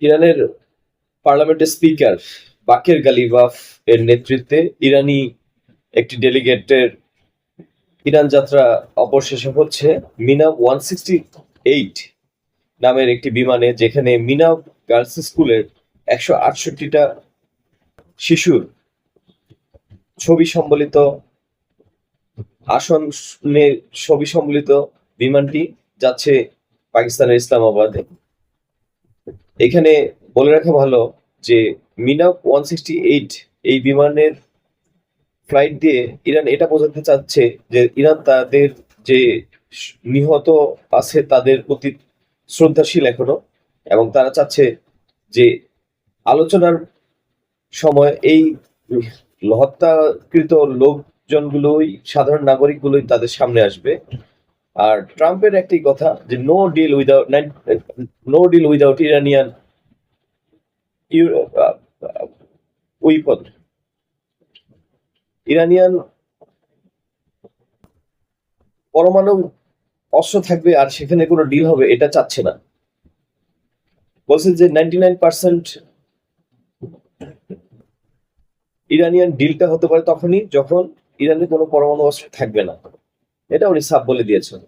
ইরানের পার্লামেন্টের স্পিকার বাকের গালিবাফ এর নেতৃত্বে ইরানি একটি ডেলিগেটের ইরান যাত্রা অবশেষে হচ্ছে মিনা 168 নামের একটি বিমানে, যেখানে মিনা গার্লস স্কুলের 168টা শিশুর ছবি সম্বলিত আসনের ছবি সম্বলিত বিমানটি যাচ্ছে পাকিস্তানের ইসলামাবাদে। এখানে বলে রাখা ভালো যে মিনা 168 এই বিমানের ফ্লাইট দিয়ে ইরান এটা বোঝাতে চাচ্ছে যে ইরান তাদের যে নিহত আছে তাদের প্রতি শ্রদ্ধাশীল এখনো, এবং তারা চাচ্ছে যে আলোচনার সময় এই হত্যাকৃত লোকজনগুলোই, সাধারণ নাগরিকগুলোই তাদের সামনে আসবে। আর ট্রাম্পের একটাই কথা যে no deal without Iranian weapon, Iranian পরমাণু অস্ত্র থাকবে আর সেখানে কোনো ডিল হবে এটা চাচ্ছে না। বলছে যে 99% ইরানিয়ান ডিলটা হতে পারে তখনই যখন ইরানের কোনো পরমাণু অস্ত্র থাকবে না। এটা উনি সাফ বলে দিয়েছেন।